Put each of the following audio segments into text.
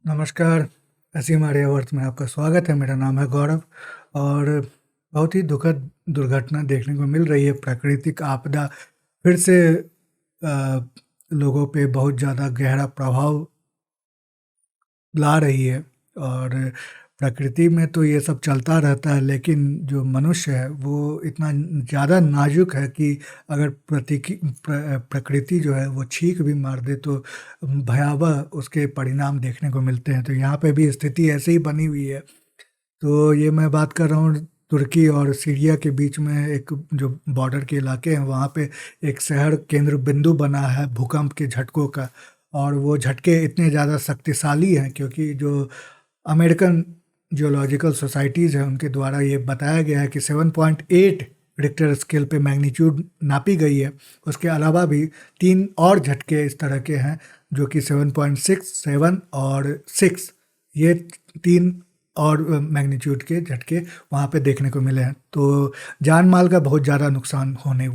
नमस्कार, असीम आर्यावर्त में आपका स्वागत है। मेरा नाम है गौरव और बहुत ही दुखद दुर्घटना देखने को मिल रही है। प्राकृतिक आपदा फिर से लोगों पे बहुत ज़्यादा गहरा प्रभाव ला रही है और प्रकृति में तो ये सब चलता रहता है, लेकिन जो मनुष्य है वो इतना ज़्यादा नाजुक है कि अगर प्रकृति जो है वो छींक भी मार दे तो भयावह उसके परिणाम देखने को मिलते हैं। तो यहाँ पे भी स्थिति ऐसे ही बनी हुई है। तो ये मैं बात कर रहा हूँ तुर्की और सीरिया के बीच में, एक जो बॉर्डर के इलाके हैं वहाँ पे एक शहर केंद्र बिंदु बना है भूकंप के झटकों का। और वो झटके इतने ज़्यादा शक्तिशाली हैं क्योंकि जो अमेरिकन जियोलॉजिकल सोसाइटीज़ है उनके द्वारा ये बताया गया है कि 7.8 रिक्टर स्केल पे मैग्नीट्यूड नापी गई है। उसके अलावा भी तीन और झटके इस तरह के हैं जो कि 7.6, 7 और 6, ये तीन और मैग्नीट्यूड के झटके वहाँ पे देखने को मिले हैं। तो जान माल का बहुत ज़्यादा नुकसान होने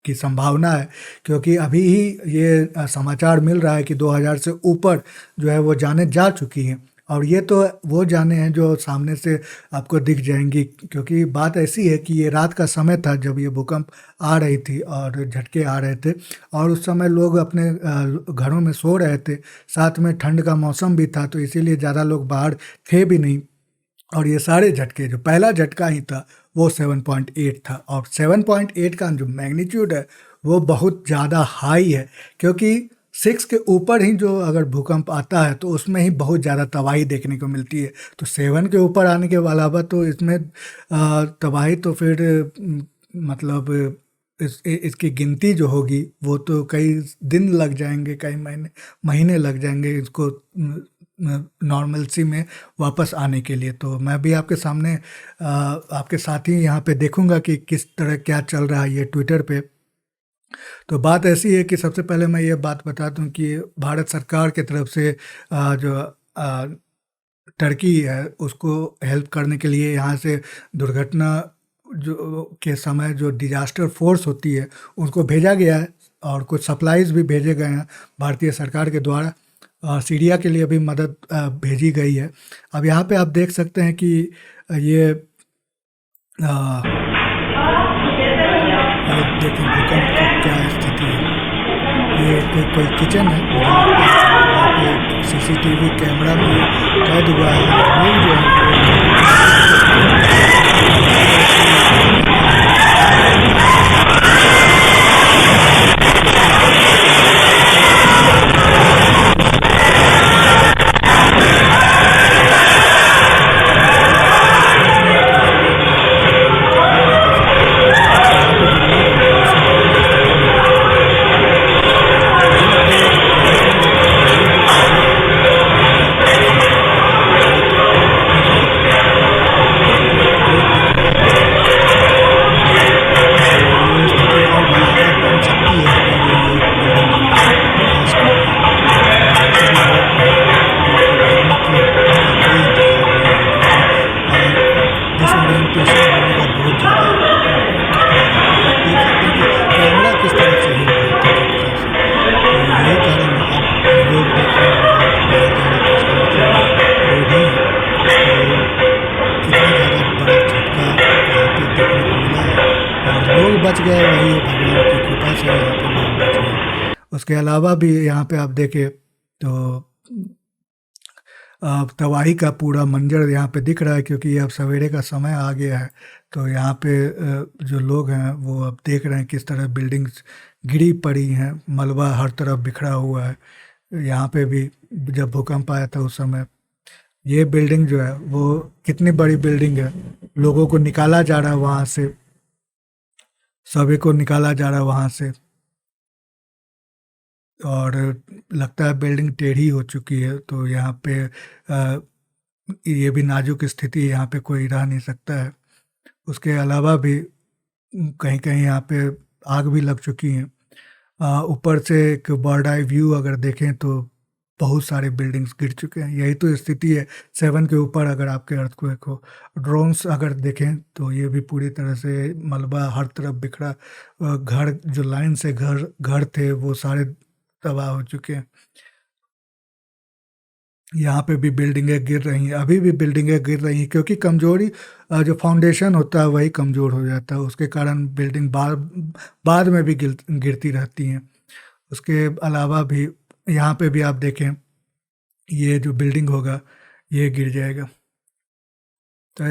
की संभावना है क्योंकि अभी ही ये समाचार मिल रहा है कि 2000 से ऊपर जो है वो जानें जा चुकी हैं। और ये तो वो जानें हैं जो सामने से आपको दिख जाएंगी, क्योंकि बात ऐसी है कि ये रात का समय था जब ये भूकंप आ रही थी और झटके आ रहे थे। और उस समय लोग अपने घरों में सो रहे थे, साथ में ठंड का मौसम भी था, तो इसीलिए ज़्यादा लोग बाहर थे भी नहीं। और ये सारे झटके, जो पहला झटका ही था वो 7.8 था, और 7.8 का जो मैग्नीट्यूड है वो बहुत ज़्यादा हाई है क्योंकि 6 के ऊपर ही जो अगर भूकंप आता है तो उसमें ही बहुत ज़्यादा तबाही देखने को मिलती है। तो 7 के ऊपर आने के अलावा तो इसमें तबाही तो फिर मतलब इसकी गिनती जो होगी वो तो कई दिन लग जाएंगे, कई महीने महीने लग जाएंगे इसको नॉर्मलसी में वापस आने के लिए। तो मैं भी आपके सामने आपके साथ ही यहाँ पे देखूंगा कि किस तरह क्या चल रहा है ये ट्विटर पे। तो बात ऐसी है कि सबसे पहले मैं ये बात बता दूं कि भारत सरकार की तरफ से जो टर्की है उसको हेल्प करने के लिए यहाँ से दुर्घटना जो के समय जो डिजास्टर फोर्स होती है उनको भेजा गया है और कुछ सप्लाईज भी भेजे गए हैं भारतीय सरकार के द्वारा। सीरिया के लिए भी मदद भेजी गई है। अब यहाँ पे आप देख सकते हैं कि ये ये देखिए भूकंप की क्या स्थिति है। ये कोई किचन है, मुझे लगता है वहाँ पे सीसीटीवी कैमरा में कैद हुआ है। लोग जो है बच गए, वही भगवान की कृपा से यहाँ पे लोग बच गए। उसके अलावा भी यहाँ पे आप देखें तो तबाही का पूरा मंजर यहाँ पे दिख रहा है क्योंकि अब सवेरे का समय आ गया है। तो यहाँ पे जो लोग हैं वो अब देख रहे हैं किस तरह बिल्डिंग्स गिरी पड़ी हैं, मलबा हर तरफ बिखरा हुआ है। यहाँ पे भी जब भूकंप आया था उस समय ये बिल्डिंग जो है वो कितनी बड़ी बिल्डिंग है, लोगों को निकाला जा रहा है वहाँ से, सभी को निकाला जा रहा है वहाँ से। और लगता है बिल्डिंग टेढ़ी हो चुकी है। तो यहाँ पे ये भी नाजुक स्थिति है, यहाँ पे कोई रह नहीं सकता है। उसके अलावा भी कहीं कहीं यहाँ पे आग भी लग चुकी हैं। ऊपर से एक बर्ड आई व्यू अगर देखें तो बहुत सारे बिल्डिंग्स गिर चुके हैं। यही तो स्थिति है 7 के ऊपर अगर आपके अर्थक्वेक हो। ड्रोन्स अगर देखें तो ये भी पूरी तरह से मलबा हर तरफ बिखरा, घर जो लाइन से घर घर थे वो सारे तबाह हो चुके हैं। यहाँ पे भी बिल्डिंगें गिर रही हैं, अभी भी बिल्डिंगें गिर रही हैं, क्योंकि कमजोरी जो फाउंडेशन होता है वही कमज़ोर हो जाता है, उसके कारण बिल्डिंग बाद बाद में भी गिरती रहती हैं। उसके अलावा भी यहाँ पे भी आप देखें, ये जो बिल्डिंग होगा ये गिर जाएगा। तो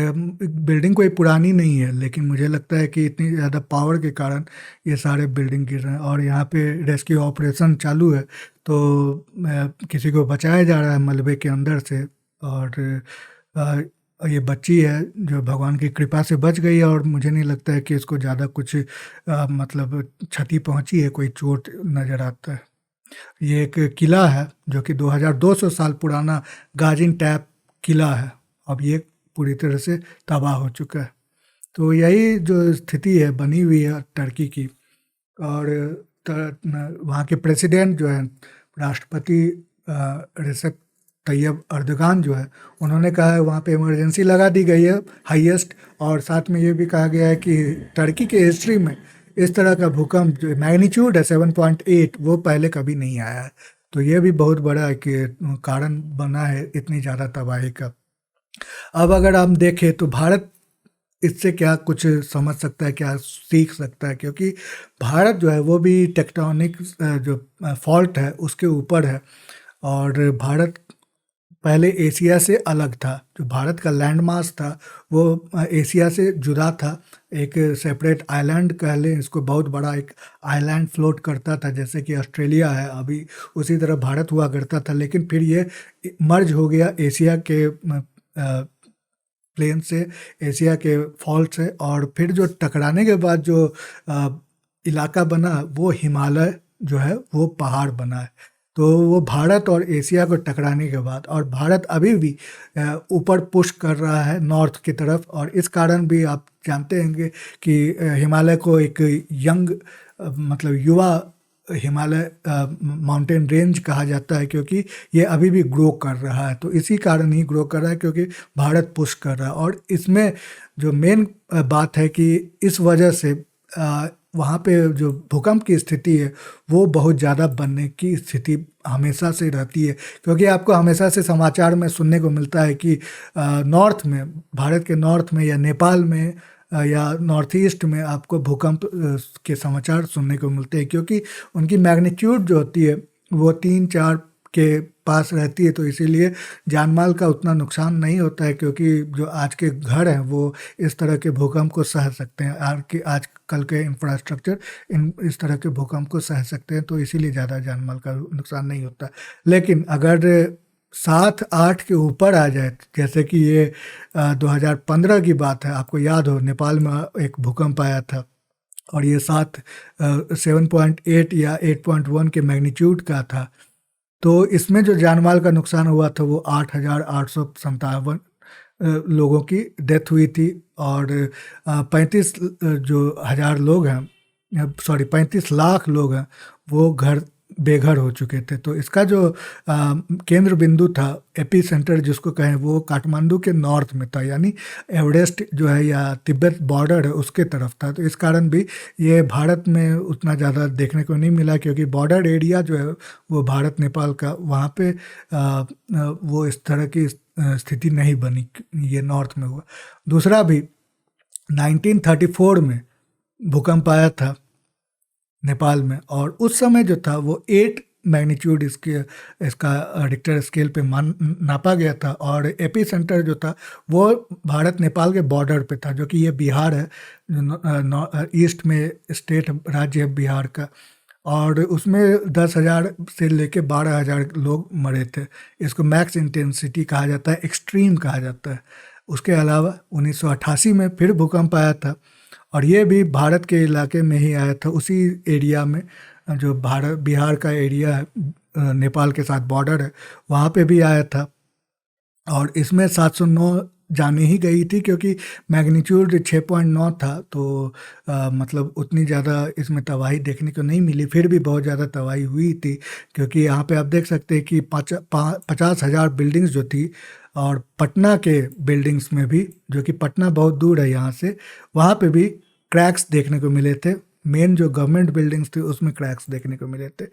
बिल्डिंग कोई पुरानी नहीं है, लेकिन मुझे लगता है कि इतनी ज़्यादा पावर के कारण ये सारे बिल्डिंग गिर रहे हैं, और यहाँ पे रेस्क्यू ऑपरेशन चालू है। तो किसी को बचाया जा रहा है मलबे के अंदर से, और ये बच्ची है जो भगवान की कृपा से बच गई है, और मुझे नहीं लगता है कि इसको ज़्यादा कुछ मतलब क्षति पहुंची है, कोई चोट नज़र आता है। ये एक किला है जो कि 2200 साल पुराना गाजिन टैप किला है। अब ये पूरी तरह से तबाह हो चुका है। तो यही जो स्थिति है बनी हुई है टर्की की। और वहाँ के प्रेसिडेंट जो है, राष्ट्रपति रिसेप तैयब अर्दगान जो है, उन्होंने कहा है वहाँ पे इमरजेंसी लगा दी गई है हाईएस्ट, और साथ में ये भी कहा गया है कि टर्की के हिस्ट्री में इस तरह का भूकंप जो मैग्नीट्यूड है 7.8 वो पहले कभी नहीं आया है। तो ये भी बहुत बड़ा कि कारण बना है इतनी ज़्यादा तबाही का। अब अगर हम देखें तो भारत इससे क्या कुछ समझ सकता है, क्या सीख सकता है, क्योंकि भारत जो है वो भी टेक्टोनिक जो फॉल्ट है उसके ऊपर है। और भारत पहले एशिया से अलग था, जो भारत का लैंड मास था वो एशिया से जुदा था। एक सेपरेट आइलैंड कह लें इसको, बहुत बड़ा एक आइलैंड फ्लोट करता था, जैसे कि ऑस्ट्रेलिया है अभी, उसी तरह भारत हुआ करता था। लेकिन फिर ये मर्ज हो गया एशिया के प्लेन से, एशिया के फॉल्ट से, और फिर जो टकराने के बाद जो इलाका बना वो हिमालय जो है वो पहाड़ बना है। तो वो भारत और एशिया को टकराने के बाद, और भारत अभी भी ऊपर पुश कर रहा है नॉर्थ की तरफ, और इस कारण भी आप जानते होंगे कि हिमालय को एक यंग मतलब युवा हिमालय माउंटेन रेंज कहा जाता है, क्योंकि ये अभी भी ग्रो कर रहा है। तो इसी कारण ही ग्रो कर रहा है क्योंकि भारत पुश कर रहा है। और इसमें जो मेन बात है कि इस वजह से वहाँ पे जो भूकंप की स्थिति है वो बहुत ज़्यादा बनने की स्थिति हमेशा से रहती है, क्योंकि आपको हमेशा से समाचार में सुनने को मिलता है कि नॉर्थ में, भारत के नॉर्थ में या नेपाल में या नॉर्थ ईस्ट में आपको भूकंप के समाचार सुनने को मिलते हैं, क्योंकि उनकी मैग्नीट्यूड जो होती है वो 3-4 के पास रहती है। तो इसीलिए जानमाल का उतना नुकसान नहीं होता है, क्योंकि जो आज के घर हैं वो इस तरह के भूकंप को सह सकते हैं, आजकल के इंफ्रास्ट्रक्चर इस तरह के भूकंप को सह सकते हैं, तो इसीलिए ज़्यादा जानमाल का नुकसान नहीं होता। लेकिन अगर 7-8 के ऊपर आ जाए, जैसे कि ये 2015 की बात है, आपको याद हो नेपाल में एक भूकंप आया था, और ये 7.8 या 8.1 के मैग्नीट्यूड का था। तो इसमें जो जानमाल का नुकसान हुआ था वो 8,857 लोगों की डेथ हुई थी, और 35 जो हज़ार लोग हैं, सॉरी 35 लाख लोग हैं, वो घर बेघर हो चुके थे। तो इसका जो केंद्र बिंदु था, एपी सेंटर जिसको कहें, वो काठमांडू के नॉर्थ में था, यानी एवरेस्ट जो है या तिब्बत बॉर्डर है उसके तरफ था। तो इस कारण भी ये भारत में उतना ज़्यादा देखने को नहीं मिला, क्योंकि बॉर्डर एरिया जो है वो भारत नेपाल का, वहाँ पे वो इस तरह की स्थिति नहीं बनी, ये नॉर्थ में हुआ। दूसरा भी 1934 में भूकंप आया था नेपाल में, और उस समय जो था वो 8 मैग्नीट्यूड इसका रिक्टर स्केल पे नापा गया था, और एपी सेंटर जो था वो भारत नेपाल के बॉर्डर पे था, जो कि ये बिहार है, ईस्ट में स्टेट राज्य है बिहार का। और उसमें 10,000 से लेके 12,000 लोग मरे थे। इसको मैक्स इंटेंसिटी कहा जाता है, एक्सट्रीम कहा जाता है। उसके अलावा 1988 में फिर भूकंप आया था, और ये भी भारत के इलाके में ही आया था, उसी एरिया में जो भारत बिहार का एरिया है, नेपाल के साथ बॉर्डर है, वहाँ पे भी आया था। और इसमें 709 जाने ही गई थी, क्योंकि मैग्नीट्यूड 6.9 था। तो मतलब उतनी ज़्यादा इसमें तबाही देखने को नहीं मिली, फिर भी बहुत ज़्यादा तबाही हुई थी, क्योंकि यहाँ पे आप देख सकते हैं कि 50,000 बिल्डिंग्स जो थी, और पटना के बिल्डिंग्स में भी, जो कि पटना बहुत दूर है यहाँ से, वहाँ पे भी क्रैक्स देखने को मिले थे। मेन जो गवर्नमेंट बिल्डिंग्स थी उसमें क्रैक्स देखने को मिले थे।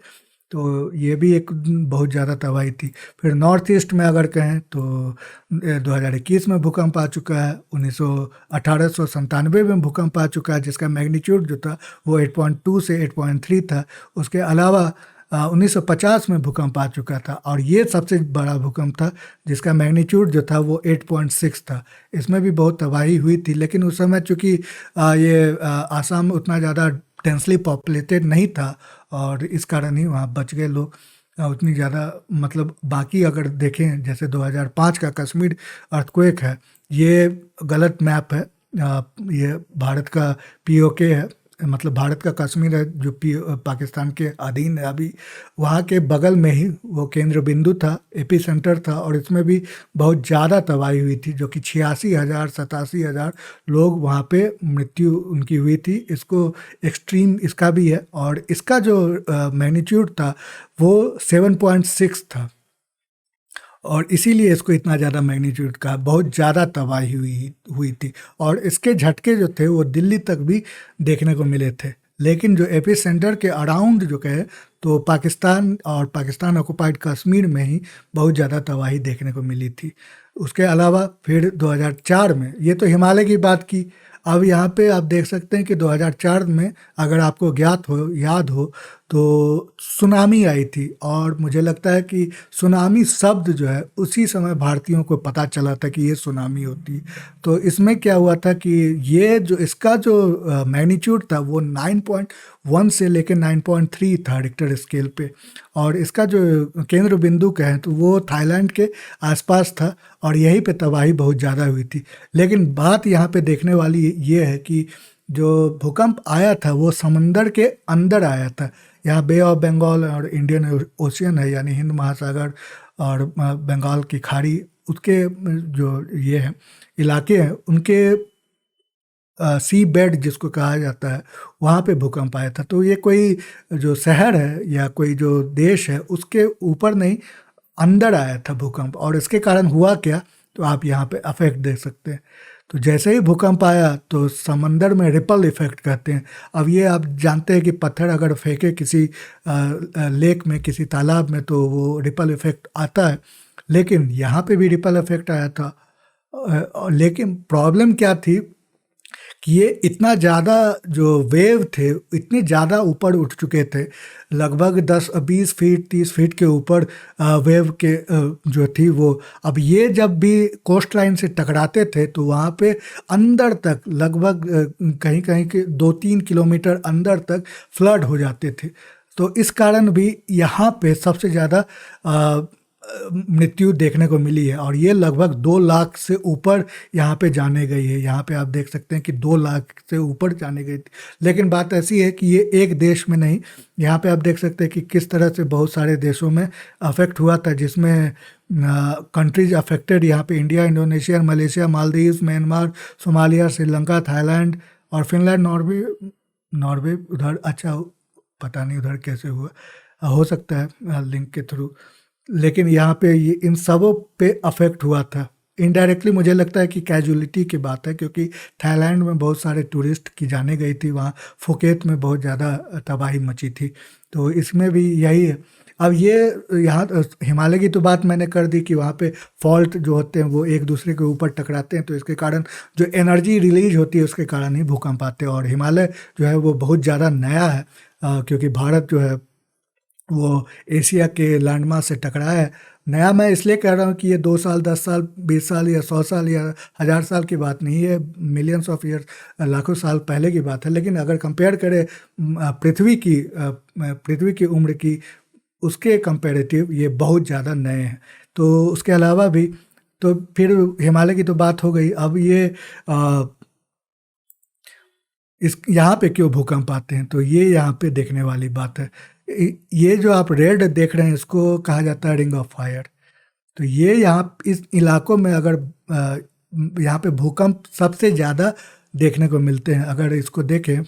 तो ये भी एक बहुत ज़्यादा तबाही थी। फिर नॉर्थ ईस्ट में अगर कहें तो 2021 में भूकंप आ चुका है, 1897 में भूकंप आ चुका है जिसका मैग्नीट्यूड जो था वो 8.2 से 8.3 था। उसके अलावा 1950 में भूकंप आ चुका था और ये सबसे बड़ा भूकंप था जिसका मैग्नीट्यूड जो था वो 8.6 था। इसमें भी बहुत तबाही हुई थी, लेकिन उस समय चूँकि आसाम उतना ज़्यादा डेंसली पॉपुलेटेड नहीं था और इस कारण ही वहाँ बच गए लोग। उतनी ज़्यादा मतलब बाकी अगर देखें जैसे 2005 का कश्मीर अर्थक्वेक है, ये गलत मैप है। ये भारत का पीओके है, मतलब भारत का कश्मीर है जो पाकिस्तान के अधीन है अभी। वहाँ के बगल में ही वो केंद्र बिंदु था, एपी सेंटर था और इसमें भी बहुत ज़्यादा तबाही हुई थी, जो कि 86,000 87,000 लोग वहाँ पे मृत्यु उनकी हुई थी। इसको एक्सट्रीम इसका भी है और इसका जो मैग्नीट्यूड था वो 7.6 था और इसीलिए इसको इतना ज़्यादा मैग्नीट्यूड का बहुत ज़्यादा तबाही हुई हुई थी। और इसके झटके जो थे वो दिल्ली तक भी देखने को मिले थे, लेकिन जो एपी सेंटर के अराउंड जो कहे तो पाकिस्तान और पाकिस्तान ऑक्युपाइड कश्मीर में ही बहुत ज़्यादा तबाही देखने को मिली थी। उसके अलावा फिर 2004 में, ये तो हिमालय की बात की। अब यहाँ पे आप देख सकते हैं कि 2004 में अगर आपको ज्ञात हो याद हो तो सुनामी आई थी और मुझे लगता है कि सुनामी शब्द जो है उसी समय भारतीयों को पता चला था कि ये सुनामी होती है। तो इसमें क्या हुआ था कि ये जो इसका जो मैग्नीट्यूड था वो 9.1 से लेकर 9.3 था रिक्टर स्केल पे और इसका जो केंद्र बिंदु कहें तो वो थाईलैंड के आसपास था और यहीं पे तबाही बहुत ज़्यादा हुई थी। लेकिन बात यहाँ पे देखने वाली ये है कि जो भूकंप आया था वो समंदर के अंदर आया था। यहाँ बे ऑफ बंगाल और इंडियन ओशियन है, यानी हिंद महासागर और बंगाल की खाड़ी, उसके जो ये है इलाके हैं उनके सी बेड जिसको कहा जाता है वहाँ पे भूकंप आया था। तो ये कोई जो शहर है या कोई जो देश है उसके ऊपर नहीं, अंदर आया था भूकंप। और इसके कारण हुआ क्या, तो आप यहाँ पे इफेक्ट देख सकते हैं। तो जैसे ही भूकंप आया तो समंदर में रिपल इफेक्ट कहते हैं। अब ये आप जानते हैं कि पत्थर अगर फेंके किसी लेक में, किसी तालाब में, तो वो रिपल इफेक्ट आता है। लेकिन यहाँ पे भी रिपल इफेक्ट आया था। लेकिन प्रॉब्लम क्या थी कि ये इतना ज़्यादा जो वेव थे इतने ज़्यादा ऊपर उठ चुके थे, लगभग 10-20 फीट 30 फीट के ऊपर वेव के जो थी वो। अब ये जब भी कोस्ट लाइन से टकराते थे तो वहाँ पे अंदर तक लगभग कहीं कहीं के 2-3 किलोमीटर अंदर तक फ्लड हो जाते थे। तो इस कारण भी यहाँ पे सबसे ज़्यादा मृत्यु देखने को मिली है और ये लगभग 2 लाख से ऊपर यहाँ पे जाने गई है। यहाँ पे आप देख सकते हैं कि 2 लाख से ऊपर जाने गई थी। लेकिन बात ऐसी है कि ये एक देश में नहीं, यहाँ पे आप देख सकते हैं कि किस तरह से बहुत सारे देशों में अफेक्ट हुआ था, जिसमें कंट्रीज अफेक्टेड यहाँ पे India, Indonesia, Malaysia, Maldives, Myanmar, Somalia, Sri Lanka, Thailand और फिनलैंड, नॉर्वे। नॉर्वे उधर, अच्छा पता नहीं उधर कैसे हुआ, हो सकता है लिंक के थ्रू। लेकिन यहाँ पे ये इन सबों पे अफेक्ट हुआ था इनडायरेक्टली। मुझे लगता है कि कैजुअलिटी की बात है, क्योंकि थाईलैंड में बहुत सारे टूरिस्ट की जाने गई थी, वहाँ फुकेत में बहुत ज़्यादा तबाही मची थी। तो इसमें भी यही है। अब ये यहाँ हिमालय की तो बात मैंने कर दी कि वहाँ पे फॉल्ट जो होते हैं वो एक दूसरे के ऊपर टकराते हैं, तो इसके कारण जो एनर्जी रिलीज होती है उसके कारण ही भूकंप आते हैं। और हिमालय जो है वो बहुत ज़्यादा नया है, क्योंकि भारत जो है वो एशिया के लैंडमास से टकराया है। नया मैं इसलिए कह रहा हूँ कि ये 2 साल, 10 साल, 20 साल या 100 साल या 1000 साल की बात नहीं है, मिलियंस ऑफ ईयर, लाखों साल पहले की बात है। लेकिन अगर कंपेयर करें पृथ्वी की उम्र की, उसके कंपेरेटिव ये बहुत ज़्यादा नए हैं। तो उसके अलावा भी, तो फिर हिमालय की तो बात हो गई। अब ये इस यहाँ पे क्यों भूकंप आते हैं, तो ये यहाँ पे देखने वाली बात है। ये जो आप रेड देख रहे हैं इसको कहा जाता है रिंग ऑफ फायर। तो ये यहाँ इस इलाकों में अगर यहाँ पे भूकंप सबसे ज़्यादा देखने को मिलते हैं। अगर इसको देखें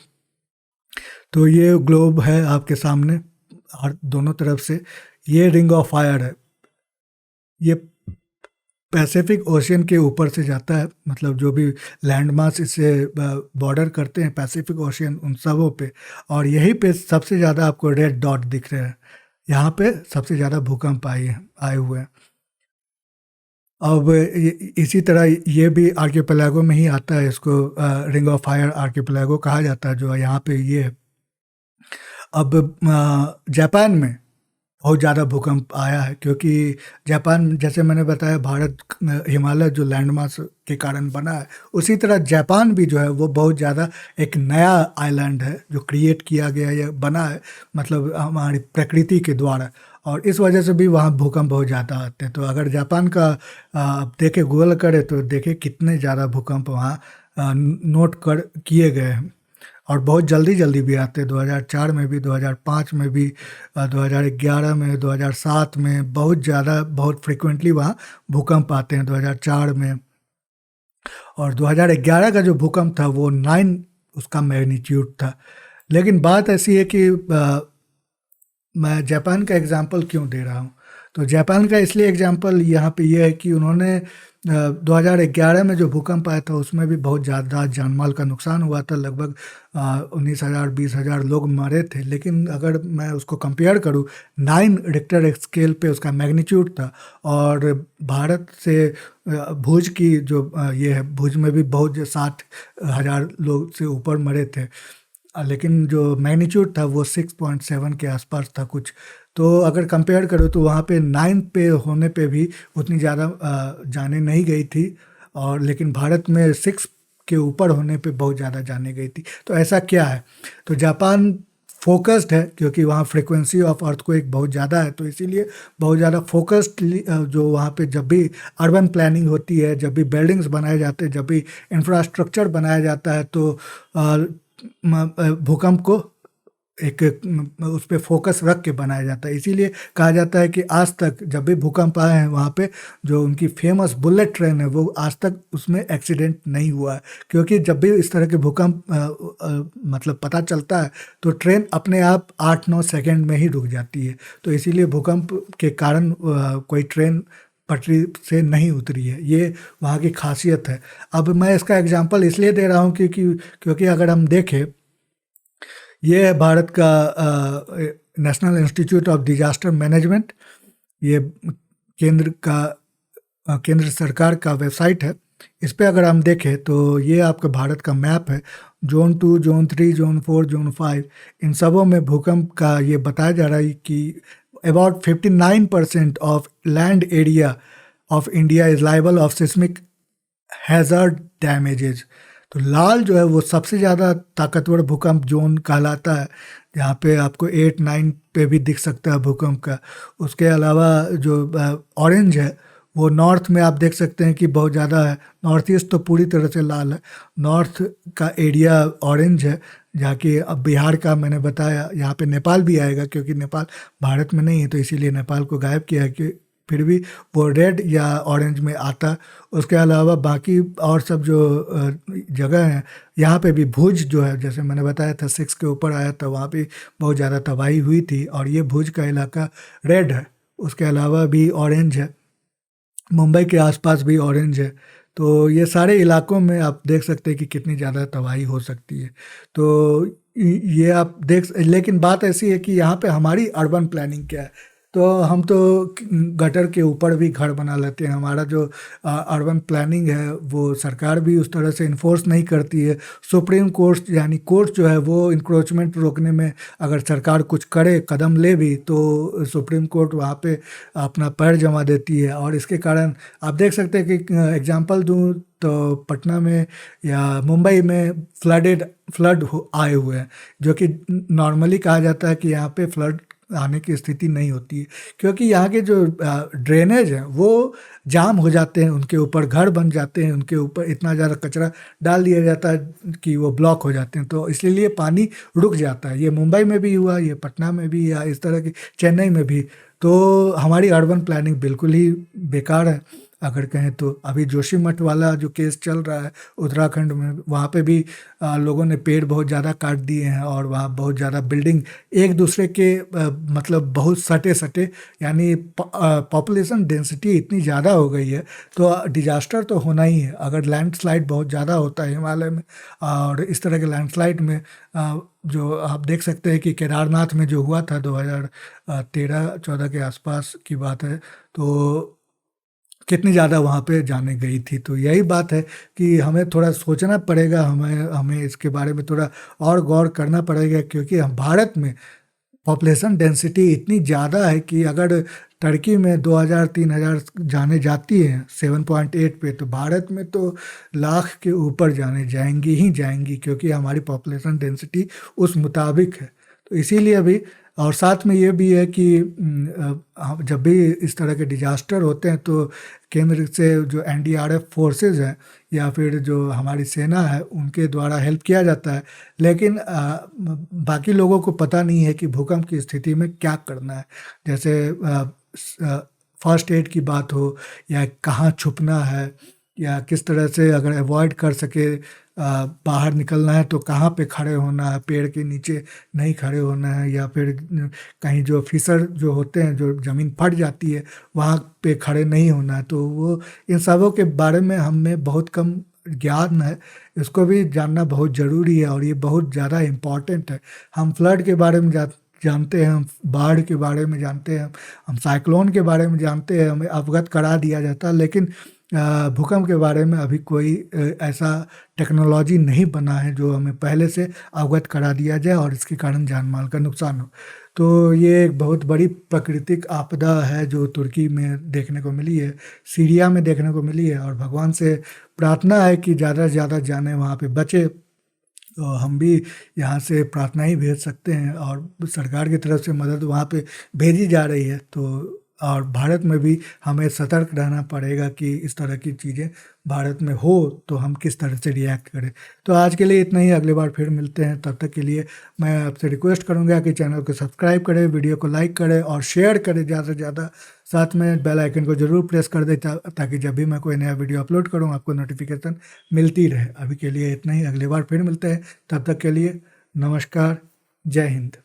तो ये ग्लोब है आपके सामने और दोनों तरफ से ये रिंग ऑफ फायर है। ये पैसिफिक ओशियन के ऊपर से जाता है, मतलब जो भी लैंड मास इससे बॉर्डर करते हैं पैसिफिक ओशियन उन सबों पे। और यहीं पे सबसे ज़्यादा आपको रेड डॉट दिख रहे हैं। यहाँ पे सबसे ज़्यादा भूकंप आए हुए हैं। अब इसी तरह ये भी आर्किपेलागो में ही आता है, इसको रिंग ऑफ फायर आर्किपेलागो कहा जाता है, जो यहाँ पे ये है। अब जापान में बहुत ज़्यादा भूकंप आया है, क्योंकि जापान, जैसे मैंने बताया, भारत हिमालय जो लैंडमास के कारण बना है, उसी तरह जापान भी जो है वो बहुत ज़्यादा एक नया आइलैंड है जो क्रिएट किया गया या बना है, मतलब हमारी प्रकृति के द्वारा, और इस वजह से भी वहाँ भूकंप बहुत ज़्यादा आते हैं। तो अगर जापान का आप देखें, गूगल करें तो देखें कितने ज़्यादा भूकंप वहाँ नोट कर किए गए हैं, और बहुत जल्दी जल्दी भी आते हैं। 2004 में भी, 2005 में भी, 2011 में, 2007 में बहुत ज़्यादा, बहुत फ्रिक्वेंटली वहाँ भूकंप आते हैं 2004 में। और 2011 का जो भूकंप था वो 9 उसका मैग्नीट्यूड था। लेकिन बात ऐसी है कि मैं जापान का एग्जांपल क्यों दे रहा हूँ, तो जापान का इसलिए एग्जांपल यहाँ पे ये है कि उन्होंने 2011 में जो भूकंप आया था उसमें भी बहुत ज़्यादा जानमाल का नुकसान हुआ था, लगभग 19,000 20,000 लोग मरे थे। लेकिन अगर मैं उसको कंपेयर करूँ, 9 रिक्टर स्केल पे उसका मैग्नीट्यूड था, और भारत से भुज की जो ये है, भुज में भी बहुत 60,000 लोग से ऊपर मरे थे, लेकिन जो मैग्नीट्यूड था वो 6.7 के आसपास था कुछ। तो अगर कंपेयर करो तो वहाँ पे 9 पे होने पे भी उतनी ज़्यादा जाने नहीं गई थी, और लेकिन भारत में 6 के ऊपर होने पे बहुत ज़्यादा जाने गई थी। तो ऐसा क्या है? तो जापान फोकस्ड है, क्योंकि वहाँ फ्रिक्वेंसी ऑफ अर्थक्वेक बहुत ज़्यादा है, तो इसीलिए बहुत ज़्यादा फोकस्ड जो वहाँ पे जब भी अर्बन प्लानिंग होती है, जब भी बिल्डिंग्स बनाए जाते हैं, जब भी इंफ्रास्ट्रक्चर बनाया जाता है, तो भूकंप को एक उस पे फोकस रख के बनाया जाता है। इसीलिए कहा जाता है कि आज तक जब भी भूकंप आए हैं वहाँ पे, जो उनकी फेमस बुलेट ट्रेन है, वो आज तक उसमें एक्सीडेंट नहीं हुआ है, क्योंकि जब भी इस तरह के भूकंप मतलब पता चलता है तो ट्रेन अपने आप 8-9 सेकंड में ही रुक जाती है। तो इसीलिए भूकंप के कारण कोई ट्रेन पटरी से नहीं उतरी है, ये वहाँ की खासियत है। अब मैं इसका एग्जांपल इसलिए दे रहा हूँ क्योंकि अगर हम देखें, ये है भारत का national institute of disaster management, ये केंद्र का केंद्र सरकार का वेबसाइट है। इस पे अगर हम देखें तो ये आपका भारत का मैप है, जोन 2, जोन 3, जोन 4, जोन 5, इन सबों में भूकंप का ये बताया जा रहा है कि about 59% of land area of India is liable of seismic hazard damages. तो लाल जो है वो सबसे ज़्यादा ताकतवर भूकंप जोन कहलाता है, जहाँ पे आपको 8-9 पे भी दिख सकता है भूकंप का। उसके अलावा जो ऑरेंज है वो नॉर्थ में आप देख सकते हैं कि बहुत ज़्यादा है। नॉर्थ ईस्ट तो पूरी तरह से लाल है, नॉर्थ का एरिया ऑरेंज है, जहाँ कि अब बिहार का मैंने बताया, यहाँ पे नेपाल भी आएगा, क्योंकि नेपाल भारत में नहीं है तो इसीलिए नेपाल को गायब किया है, कि फिर भी वो रेड या ऑरेंज में आता। उसके अलावा बाकी और सब जो जगह हैं, यहाँ पे भी भुज जो है, जैसे मैंने बताया था 6 के ऊपर आया था, वहाँ पे बहुत ज़्यादा तबाही हुई थी, और ये भुज का इलाका रेड है। उसके अलावा भी ऑरेंज है, मुंबई के आसपास भी ऑरेंज है। तो ये सारे इलाकों में आप देख सकते हैं कि कितनी ज़्यादा तबाही हो सकती है। तो ये आप देख, लेकिन बात ऐसी है कि यहाँ पे हमारी अर्बन प्लानिंग क्या है, तो हम तो गटर के ऊपर भी घर बना लेते हैं। हमारा जो अर्बन प्लानिंग है वो सरकार भी उस तरह से इन्फोर्स नहीं करती है। सुप्रीम कोर्ट यानी कोर्ट जो है वो इंक्रोचमेंट रोकने में अगर सरकार कुछ करे, कदम ले भी, तो सुप्रीम कोर्ट वहाँ पे अपना पैर जमा देती है, और इसके कारण आप देख सकते हैं कि एग्जांपल दूँ तो पटना में या मुंबई में फ्लड आए हुए हैं, जो कि नॉर्मली कहा जाता है कि यहाँ पे फ्लड आने की स्थिति नहीं होती है, क्योंकि यहाँ के जो ड्रेनेज हैं वो जाम हो जाते हैं, उनके ऊपर घर बन जाते हैं, उनके ऊपर इतना ज़्यादा कचरा डाल दिया जाता है कि वो ब्लॉक हो जाते हैं, तो इसलिए पानी रुक जाता है। ये मुंबई में भी हुआ, ये पटना में भी, या इस तरह की चेन्नई में भी। तो हमारी अर्बन प्लानिंग बिल्कुल ही बेकार है। अगर कहें तो। अभी जोशीमठ वाला जो केस चल रहा है उत्तराखंड में, वहाँ पे भी लोगों ने पेड़ बहुत ज़्यादा काट दिए हैं और वहाँ बहुत ज़्यादा बिल्डिंग एक दूसरे के मतलब बहुत सटे-सटे, यानी पॉपुलेशन डेंसिटी इतनी ज़्यादा हो गई है, तो डिज़ास्टर तो होना ही है। अगर लैंडस्लाइड बहुत ज़्यादा होता है हिमालय में, और इस तरह के लैंडस्लाइड में जो आप देख सकते हैं कि केदारनाथ में जो हुआ था 2013-14 के आसपास की बात है, तो कितनी ज़्यादा वहाँ पे जाने गई थी। तो यही बात है कि हमें थोड़ा सोचना पड़ेगा, हमें हमें इसके बारे में थोड़ा और गौर करना पड़ेगा, क्योंकि हम भारत में पॉपुलेशन डेंसिटी इतनी ज़्यादा है कि अगर टर्की में 2000-3000 जाने जाती हैं 7.8 पे, तो भारत में तो लाख के ऊपर जाने जाएंगी ही जाएंगी, क्योंकि हमारी पॉपुलेशन डेंसिटी उस मुताबिक है। तो इसीलिए भी, और साथ में ये भी है कि जब भी इस तरह के डिजास्टर होते हैं तो केंद्र से जो एनडीआरएफ फोर्सेस हैं या फिर जो हमारी सेना है उनके द्वारा हेल्प किया जाता है, लेकिन बाकी लोगों को पता नहीं है कि भूकंप की स्थिति में क्या करना है। जैसे फर्स्ट एड की बात हो, या कहाँ छुपना है, या किस तरह से अगर अवॉइड कर सके बाहर निकलना है तो कहाँ पे खड़े होना है, पेड़ के नीचे नहीं खड़े होना है, या फिर कहीं जो फिसर जो होते हैं, जो ज़मीन फट जाती है वहाँ पे खड़े नहीं होना है। तो वो इन सबों के बारे में हमें बहुत कम ज्ञान है, इसको भी जानना बहुत ज़रूरी है और ये बहुत ज़्यादा इम्पॉर्टेंट है। हम फ्लड के बारे में जानते हैं, हम बाढ़ के बारे में जानते हैं, हम साइक्लोन के बारे में जानते हैं, हमें अवगत करा दिया जाता है, लेकिन भूकंप के बारे में अभी कोई ऐसा टेक्नोलॉजी नहीं बना है जो हमें पहले से अवगत करा दिया जाए और इसके कारण जान माल का नुकसान हो। तो ये एक बहुत बड़ी प्राकृतिक आपदा है जो तुर्की में देखने को मिली है, सीरिया में देखने को मिली है, और भगवान से प्रार्थना है कि ज़्यादा से ज़्यादा जाने वहाँ पे बचे। तो हम भी यहाँ से प्रार्थना ही भेज सकते हैं, और सरकार की तरफ से मदद वहाँ पे भेजी जा रही है। तो और भारत में भी हमें सतर्क रहना पड़ेगा कि इस तरह की चीज़ें भारत में हो तो हम किस तरह से रिएक्ट करें। तो आज के लिए इतना ही, अगली बार फिर मिलते हैं। तब तक के लिए मैं आपसे रिक्वेस्ट करूँगा कि चैनल को सब्सक्राइब करें, वीडियो को लाइक करें और शेयर करें ज़्यादा से ज़्यादा। साथ में बेल आइकन को ज़रूर प्रेस कर दें ताकि जब भी मैं कोई नया वीडियो अपलोड करूँ आपको नोटिफिकेशन मिलती रहे। अभी के लिए इतना ही, अगली बार फिर मिलते हैं। तब तक के लिए नमस्कार, जय हिंद।